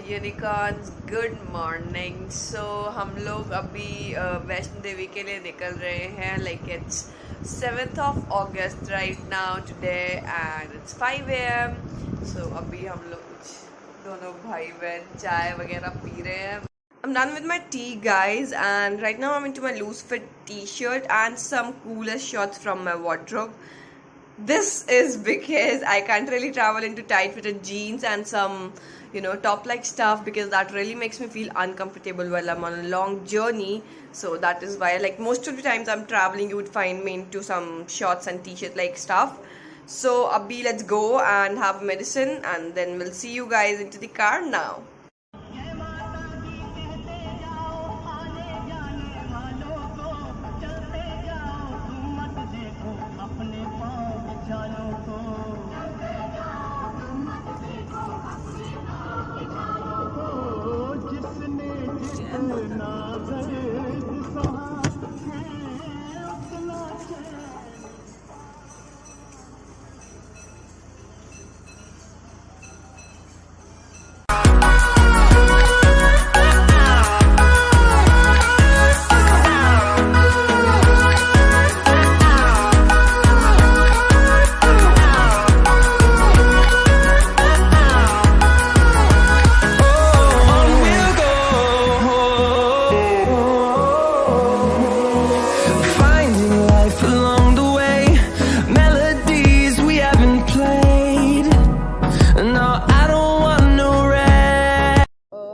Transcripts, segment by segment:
Unicorns good morning. सो हम लोग अभी वैष्णो देवी के लिए निकल रहे हैं। Like it's 7th of August right now today and it's 5 AM। सो अभी हम लोग दोनों भाई बहन चाय वगैरह पी रहे हैं। I'm done with my tea, guys, and right now I'm into my loose fit t-shirt and some coolest shorts from my wardrobe. This is because I can't really travel into tight fitted jeans and some, top like stuff, because that really makes me feel uncomfortable while I'm on a long journey. So that is why, like, most of the times I'm traveling, you would find me into some shorts and t-shirt like stuff. So abhi, let's go and have medicine, and then we'll see you guys into the car now.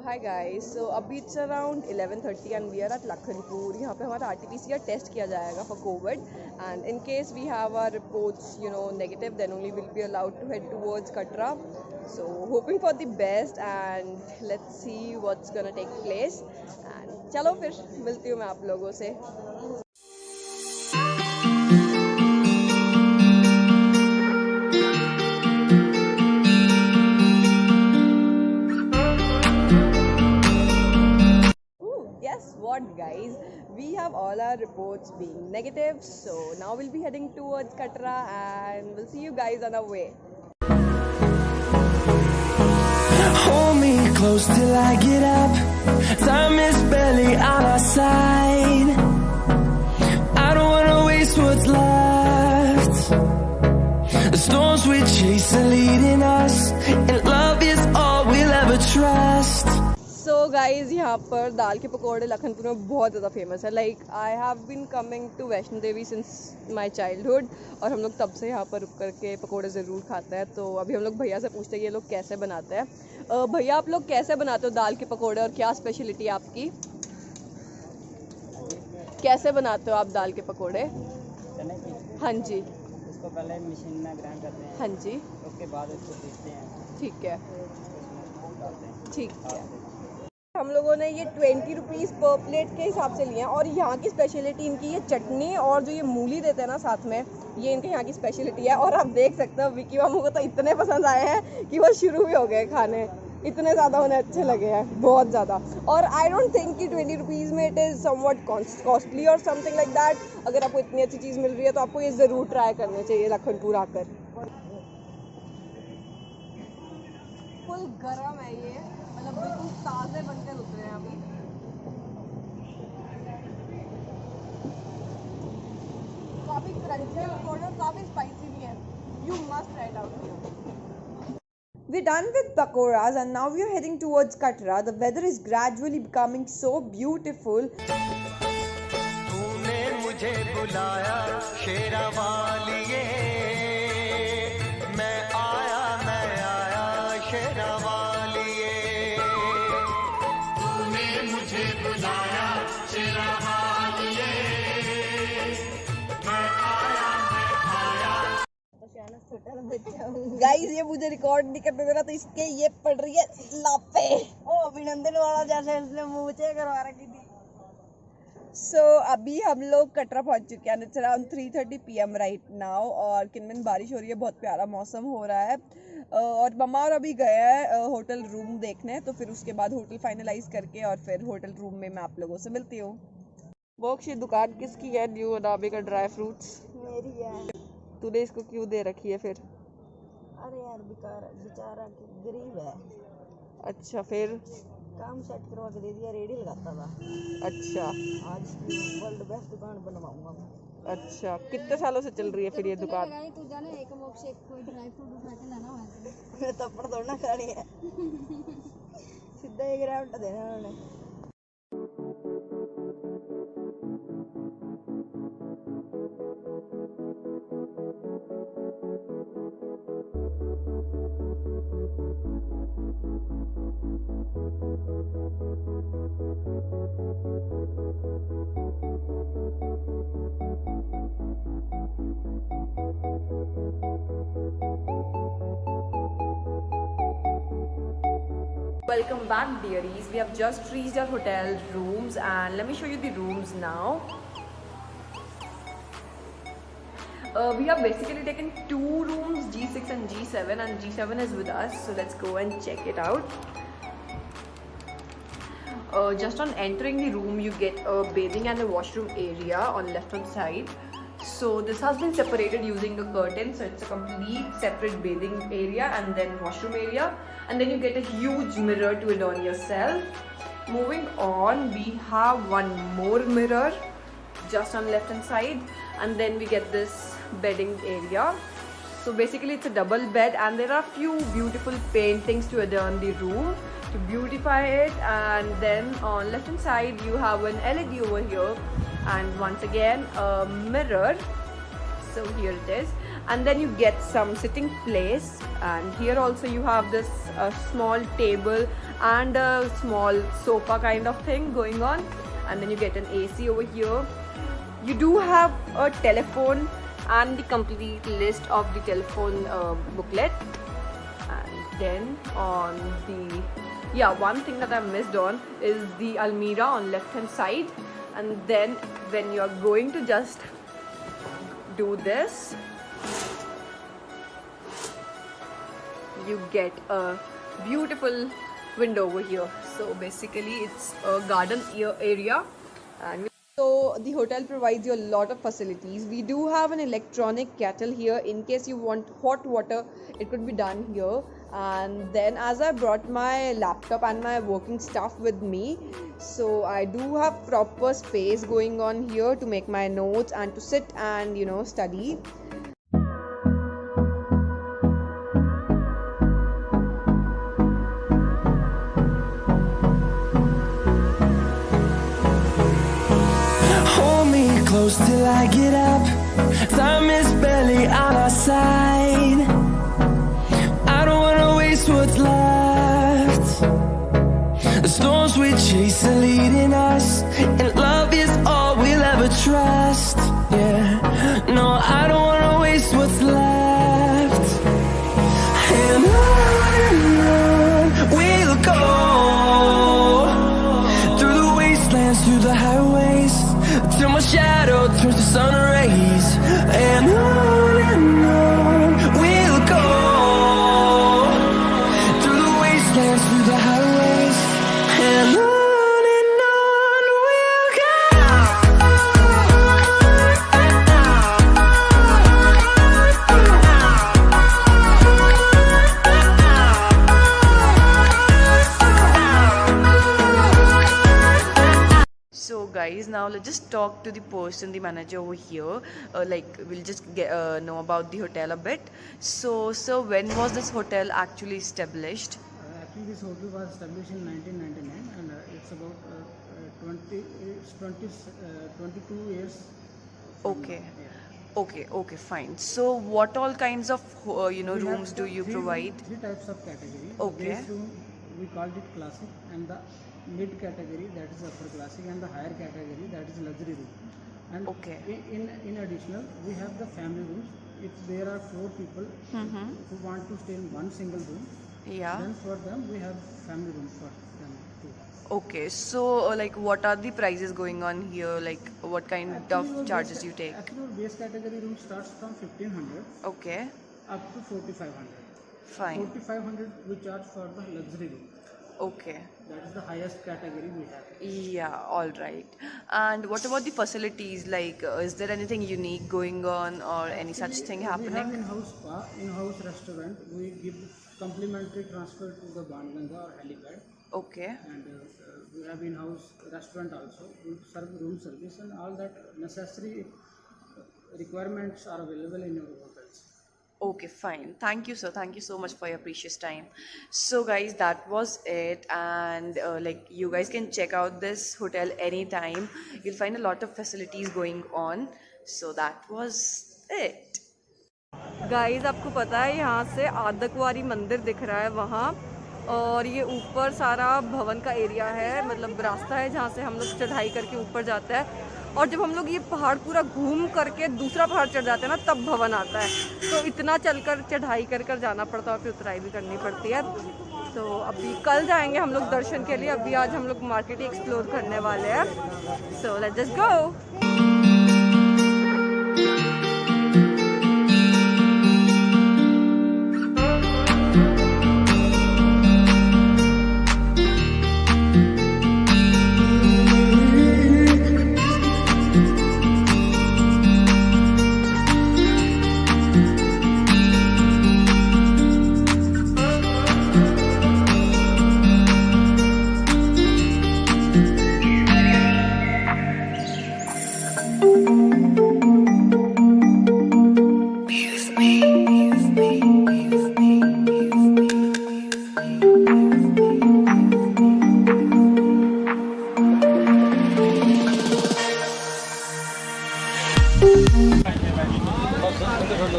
Hi guys, so अभी it's around 11:30 and we are at Lakhanpur. यहाँ पे हमारा RT-PCR test किया जाएगा for COVID, and in case we have our reports, negative, then only we'll be allowed to head towards Katra. So hoping for the best and let's see what's gonna take place. And चलो फिर मिलती हूँ मैं आप लोगों से. What, guys, we have all our reports being negative, so now we'll be heading towards Katra and we'll see you guys on our way. Hold me close till I get up. Time is barely on our side. I don't wanna waste what's left. The storms we chase are leading us, and love is all we'll ever trust. So guys, यहाँ पर दाल के पकौड़े लखनपुर में बहुत ज़्यादा famous है. Like I have been coming to Vaishno Devi since my childhood, और हम लोग तब से यहाँ पर रुक करके पकौड़े ज़रूर खाते हैं. तो अभी हम लोग भैया से पूछते हैं ये लोग कैसे बनाते हैं. भैया, आप लोग कैसे बनाते हो दाल के पकौड़े और क्या स्पेशलिटी है आपकी? कैसे बनाते हो आप दाल के पकौड़े? हाँ जी. इसको पहले मशीन में ग्राइंड करते हैं. हाँ जी. उसके बाद इसको पीसते हैं. ठीक है. ठीक है. हम लोगों ने ये 20 रुपीज़ पर प्लेट के हिसाब से लिए हैं, और यहाँ की स्पेशलिटी इनकी ये चटनी और जो ये मूली देते हैं ना साथ में, ये इनके यहाँ की स्पेशलिटी है. और आप देख सकते हो विकी मामू को तो इतने पसंद आए हैं कि वो शुरू भी हो गए खाने. इतने ज़्यादा उन्हें अच्छे लगे हैं, बहुत ज़्यादा. और आई डोंट थिंक कि 20 रुपीज़ में इट इज़ समवट कॉस्टली और समथिंग लाइक दैट. अगर आपको इतनी अच्छी चीज़ मिल रही है तो आपको ये ज़रूर ट्राई करनी चाहिए लखनपुर आकर. फुल गर्म है ये, मतलब बिल्कुल ताज़े बनकर उतरे हैं अभी. काफ़ी क्रंची है पकौड़े और काफ़ी स्पाइसी भी है. You must try it out here. We're done with pakoras and now we're heading towards Katra. The weather is gradually becoming so beautiful. तूने मुझे बुलाया शेरावालिए, मैं आया शेरावालिए. तूने मुझे बुलाया शेरावालिए, मैं आया. गाइस, ये मुझे रिकॉर्ड नहीं करने दे रहा, तो इसके ये पड़ रही है लापे. ओ अभिनंदन वाला जैसे इसने मुझे करवा रखी थी. So अभी हम लोग कटरा पहुंच चुके हैं. It's around 3:30 PM right now, और किनमिन बारिश हो रही है, बहुत प्यारा मौसम हो रहा है. और मम्मा और अभी गए हैं होटल रूम देखने, तो फिर उसके बाद होटल फाइनलाइज करके और फिर होटल रूम में मैं आप लोगों से मिलती हूँ. मोक्षी, दुकान किसकी है? New Anamika dry fruits. मेरी है. तूने इसको क्यों दे रखी है फिर? अरे यार बेचारा गरीब है. अच्छा, फिर? काम सेट करवा के दे दिया, रेडी लगाता था। अच्छा आज वर्ल्ड बेस्ट दुकान बनवाऊंगा मैं। अच्छा, कितने सालों से चल रही है फिर ये दुकान? तू जाने एक मोक से कोई ड्राई फ्रूट उठा के लाना है। मैं थप्पड़ थोड़ा ना खानी है। सीधा 1 राउंड देना उन्होंने। Welcome back, dearies. We have just reached our hotel rooms and let me show you the rooms now. We have basically taken 2 rooms, G6 and G7, and G7 is with us, so let's go and check it out. Just on entering the room, you get a bathing and a washroom area on left hand side. So this has been separated using a curtain, so it's a complete separate bathing area and then washroom area, and then you get a huge mirror to adorn yourself. Moving on, we have one more mirror just on left hand side, and then we get this bedding area. So basically it's a double bed and there are few beautiful paintings to adorn the room to beautify it. And then on left hand side you have an LED over here, and once again a mirror, so here it is. And then you get some sitting place, and here also you have this small table and a small sofa kind of thing going on, and then you get an AC over here. You do have a telephone and the complete list of the telephone booklet. And then on the one thing that I missed on is the almirah on left hand side. And then when you are going to just do this, you get a beautiful window over here. So basically it's a garden area, and so the hotel provides you a lot of facilities. We do have an electronic kettle here in case you want hot water, it could be done here. And then as I brought my laptop and my working stuff with me, so I do have proper space going on here to make my notes and to sit and study. Hold me close till I get up. Time is barely on our side. I don't wanna waste what's left. The storms we chase are leading us, and love is all we'll ever trust. Yeah, no, I don't wanna waste what's left. And on we'll go, through the wastelands, through the highways, till my shadow turns to sun rays. And on we'll go, through the wastelands, through the highways, and on we'll go. So guys, now let's just talk to the person, the manager over here. We'll just know about the hotel a bit. So when was this hotel actually established? Actually, this hotel was established in 1999, and it's about 22 years. Okay. Yeah. Okay, fine. So what all kinds of We rooms have do you three provide? Three types of category. Okay. The base room, we called it classic, and the mid category, that is upper classic, and the higher category, that is luxury room. And Okay. in additional, we have the family rooms. If there are 4 people who want to stay in one single room, Yeah. then for them we have family room for them too. Okay, so what are the prices going on here? Like what kind Actually, of our charges base, you take? Actually, our base category room starts from 1500 Okay, up to 4500. fine. 4500 we charge for the luxury room. Okay. That is the highest category we have. Yeah, all right. And what about the facilities? Like, is there anything unique going on or any such thing We have happening? in-house spa, in-house restaurant. We give complimentary transfer to the Banganga or helipad, Okay. and we have in-house restaurant also. We serve room service, and all that necessary requirements are available in our hotels. Okay, fine. Thank you, sir. Thank you so much for your precious time. So, guys, that was it. And like, you guys can check out this hotel anytime. You'll find a lot of facilities going on. So, that was it. Guys, आपको पता है यहाँ से आदकवारी मंदिर दिख रहा है वहाँ, और ये ऊपर सारा भवन का एरिया है, मतलब रास्ता है जहाँ से हम लोग चढ़ाई करके ऊपर जाते हैं। और जब हम लोग ये पहाड़ पूरा घूम करके दूसरा पहाड़ चढ़ जाते हैं ना, तब भवन आता है। तो इतना चलकर चढ़ाई कर जाना पड़ता है और फिर उतराई भी करनी पड़ती है। तो अभी कल जाएंगे हम लोग दर्शन के लिए, अभी आज हम लोग मार्केट ही एक्सप्लोर करने वाले हैं। So let's just go.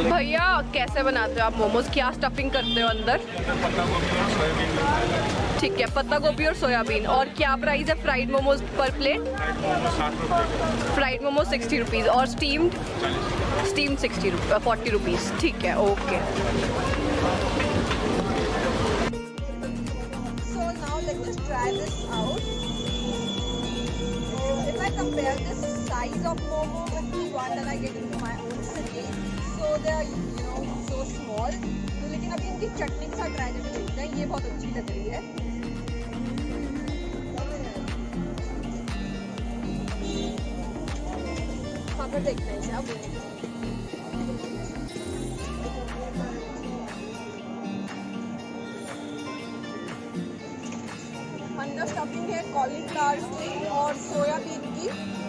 भैया, कैसे बनाते हो आप मोमोज? क्या स्टफिंग करते हो अंदर? ठीक है, पत्ता गोभी और सोयाबीन। और क्या प्राइस है फ्राइड मोमोज पर प्लेट? फ्राइड मोमोज 60 रुपीज़ और स्टीम्ड 40 रुपीज़। ठीक है, okay. So now let's just try this out. If I compare this size of momo with the one that I get in my own city, so they are so small. तो लेकिन अभी इनकी चटनी के साथ try करके देखते हैं, ये बहुत अच्छी लग रही है। हाँ, फिर देखते हैं इसे अब। अंदर स्टफिंग है कॉलीफ्लावर की और सोयाबीन की,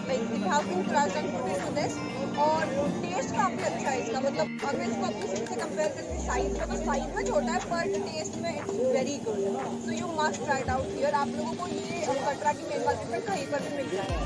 like it have been crushed and put into this. और टेस्ट काफ़ी अच्छा है इसका, मतलब अगर इसको अपनी सिटी से कंपेयर करके साइज में, तो साइज में छोटा है पर टेस्ट में it's very good. So you must try it out here. आप लोगों को ये कटरा की मेन मार्केट में कहीं पर भी मिल जाएगा।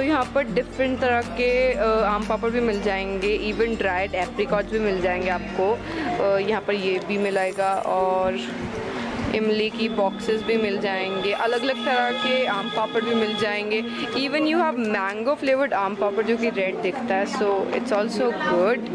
यहाँ पर डिफरेंट तरह के आम पापड़ भी मिल जाएंगे, इवन ड्राइड एप्रिकॉट्स भी मिल जाएंगे आपको। यहाँ पर ये भी मिलेगा और इमली की बॉक्सेस भी मिल जाएंगे, अलग अलग तरह के आम पापड़ भी मिल जाएंगे। Even you have mango flavoured आम पापड़ जो कि रेड दिखता है, so it's also good.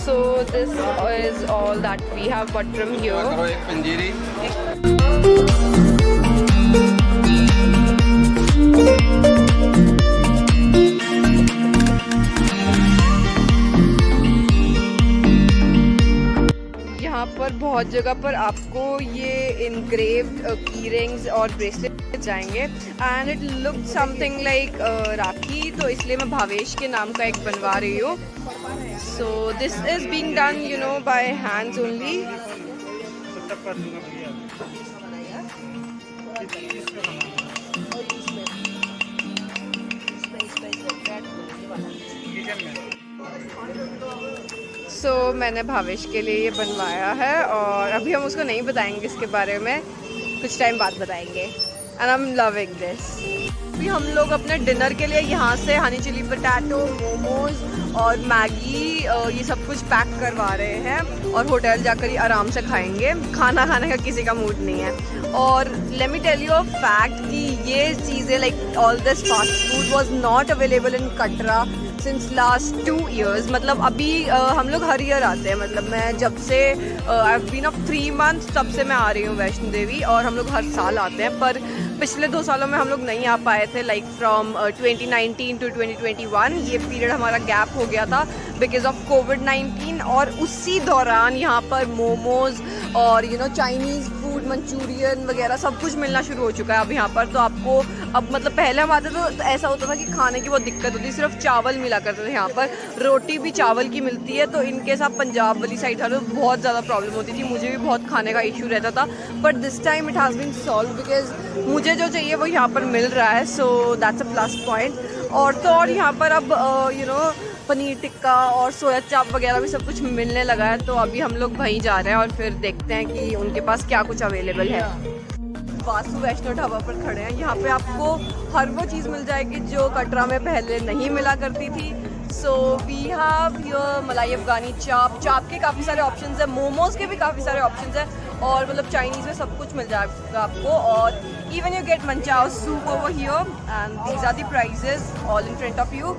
So this is all that we have bought from here. बहुत जगह पर आपको ये इनग्रेव्ड की रिंग्स और ब्रेसलेट जाएंगे and it look something like rakhi, तो इसलिए मैं भावेश के नाम का एक बनवा रही हूँ. So this is being done you know by hands only. So मैंने भावेश के लिए ये बनवाया है और अभी हम उसको नहीं बताएंगे इसके बारे में, कुछ टाइम बाद बताएंगे. And I am loving this. अभी हम लोग अपने डिनर के लिए यहाँ से हनी चिली पोटैटो, मोमोज और मैगी ये सब कुछ पैक करवा रहे हैं और होटल जाकर ही आराम से खाएंगे. खाना खाने का किसी का मूड नहीं है. और let me tell you a fact कि ये चीज़ें like all this fast food was not available in Katra since last 2 years. मतलब अभी हम लोग हर ईयर आते हैं. मतलब मैं जब से I have been off 3 months तब से मैं आ रही हूँ वैष्णो देवी और हम लोग हर साल आते हैं. पर पिछले 2 सालों में हम लोग नहीं आ पाए थे, लाइक फ्रॉम 2019 to 2021. ये पीरियड हमारा गैप हो गया था बिकॉज ऑफ कोविड-19 और उसी दौरान यहाँ पर मोमोज और you know Chinese food, Manchurian वगैरह सब कुछ मिलना शुरू हो चुका है अब यहाँ पर. तो आपको अब मतलब पहले हम आते तो ऐसा होता था कि खाने की बहुत दिक्कत होती, सिर्फ चावल मिला करते थे. यहाँ पर रोटी भी चावल की मिलती है, तो इनके साथ पंजाब वाली साइड था तो बहुत ज़्यादा प्रॉब्लम होती थी. मुझे भी बहुत खाने का इशू रहता था, but this time it has been solve because मुझे जो चाहिए वो यहाँ पर मिल रहा है. So that's a plus point. और तो और यहाँ पर अब यू नो पनीर टिक्का और सोया चाप वगैरह भी सब कुछ मिलने लगा है. तो अभी हम लोग वहीं जा रहे हैं और फिर देखते हैं कि उनके पास क्या कुछ अवेलेबल है. वासु वैष्णो ढाबा पर खड़े हैं. यहाँ पे आपको हर वो चीज़ मिल जाएगी जो कटरा में पहले नहीं मिला करती थी. सो वी हैव योर मलाई अफगानी चाप. चाप के काफ़ी सारे ऑप्शंस हैं, मोमोज के भी काफ़ी सारे ऑप्शंस हैं और मतलब चाइनीज़ में सब कुछ मिल जाएगा आपको. और even you get manchow soup over here and these are the prices all in front of you.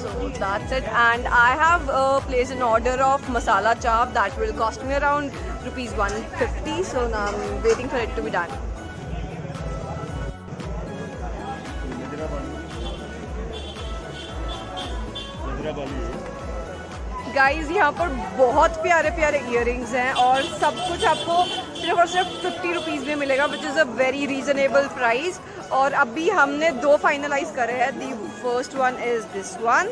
So that's it, and I have placed an order of masala chap that will cost me around rupees 150. So now I'm waiting for it to be done. Guys यहाँ पर बहुत प्यारे प्यारे earrings हैं और सब कुछ आपको सिर्फ और सिर्फ 50 रुपीज़ में मिलेगा, which is a very reasonable price. और अभी हमने 2 फाइनलाइज करे हैं. The first one is this one.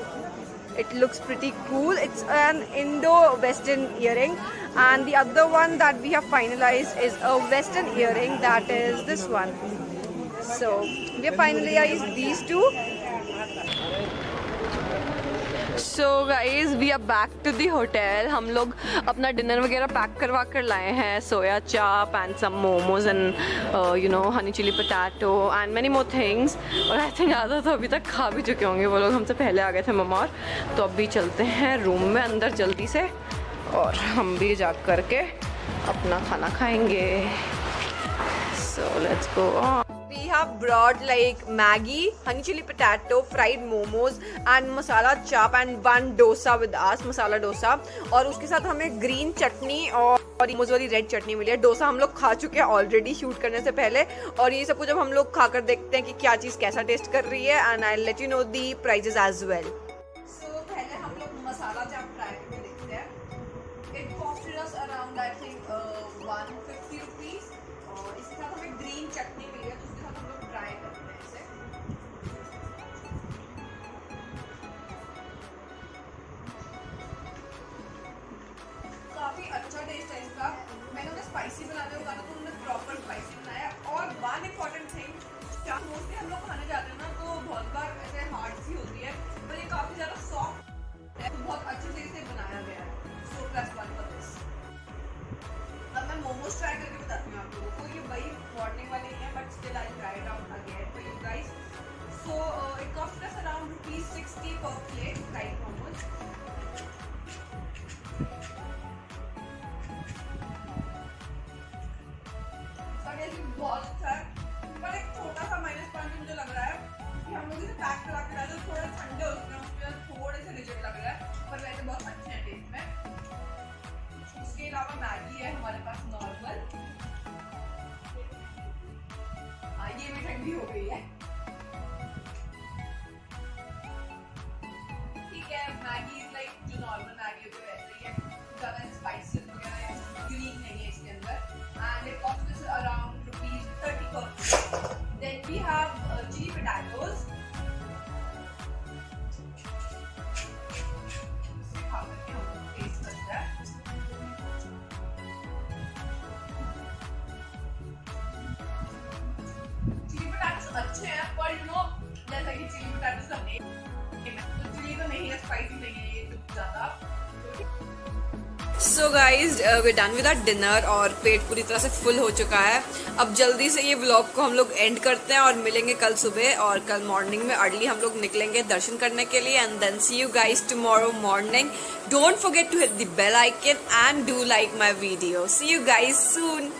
It looks pretty cool. It's an Indo-Western earring, and the other one that we have finalized is a Western earring, that is this one. So we have finalized these two. So guys, we are back to the hotel. हम लोग अपना dinner वगैरह pack करवा कर लाए हैं. सोया चाप and some momos and you know honey chili potato and many more things. और आई थिंक आधा तो अभी तक खा भी चुके होंगे वो लोग, हमसे पहले आ गए थे मम्मा और. तो अभी चलते हैं रूम में अंदर जल्दी से और हम भी जा कर के अपना खाना खाएंगे. So let's go on. We have brought like Maggi, honey chili potato, fried momos and masala chap and one dosa with us, masala dosa. और उसके साथ हमें ग्रीन चटनी और मोमोज वाली रेड चटनी मिली है. डोसा हम लोग खा चुके हैं ऑलरेडी शूट करने से पहले और ये सब कुछ अब हम लोग खाकर देखते हैं कि क्या चीज़ कैसा टेस्ट कर रही है. And I let you know the prices as well. So पहले हम लोग मसाला चाप ट्राई करके देखते हैं. It costed us around I think 150 rupees और इसके साथ हमें ग्रीन चटनी मिली है, तो उसके साथ हम लोग ट्राई करते हैं इसे. काफ़ी अच्छा टेस्ट है इसका. मैंने उन्हें स्पाइसी बनाने को कहा था तो उन्होंने प्रॉपर स्पाइसी बनाया. और वन इम्पॉर्टेंट थिंग, चाप मोस्टली हम लोग खाने जाते हैं ना तो बहुत बार ऐसे हार्ड सी होती है, पर ये काफ़ी ज़्यादा सॉफ्ट है, बहुत अच्छे से इसे बनाया गया है. So plus one for this. अब मैं मोमोज ट्राई करके बताती हूँ आप लोगों को. ये वही मॉर्निंग वाले ही हैं but still I try it out again for you guys. So it cost us around ₹60 पर प्लेट फ्राइड मोमोज. बहुत अच्छा है, पर एक छोटा सा माइनस पॉइंट मुझे लग रहा है कि हम लोग इसे पैक करा के लाए तो थोड़े ठंडे होते हैं, उसके थोड़े से रिजेक्ट लग रहा है, पर वैसे बहुत अच्छे हैं टेस्ट में. उसके अलावा मैगी है हमारे पास नॉर्मल. हाँ ये भी ठंडी हो गई है. ठीक है, मैगी इज लाइक जो नॉर्मल मैगी होती है वैसे ही है, ज़्यादा स्पाइसेस वगैरह ग्रीन है. अच्छे हैं, पर यू नो जैसा कि चिली पोटैटोस का नेम, तो चिली तो नहीं है, स्पाइसी नहीं है ये कुछ ज्यादा। So guys we done with our dinner और पेट पूरी तरह से फुल हो चुका है। अब जल्दी से ये व्लॉग को हम लोग एंड करते हैं और मिलेंगे कल सुबह, और कल मॉर्निंग में अर्ली हम लोग निकलेंगे दर्शन करने के लिए। And then see you guys tomorrow morning. Don't forget to hit the bell icon and do like my video. See you guys soon.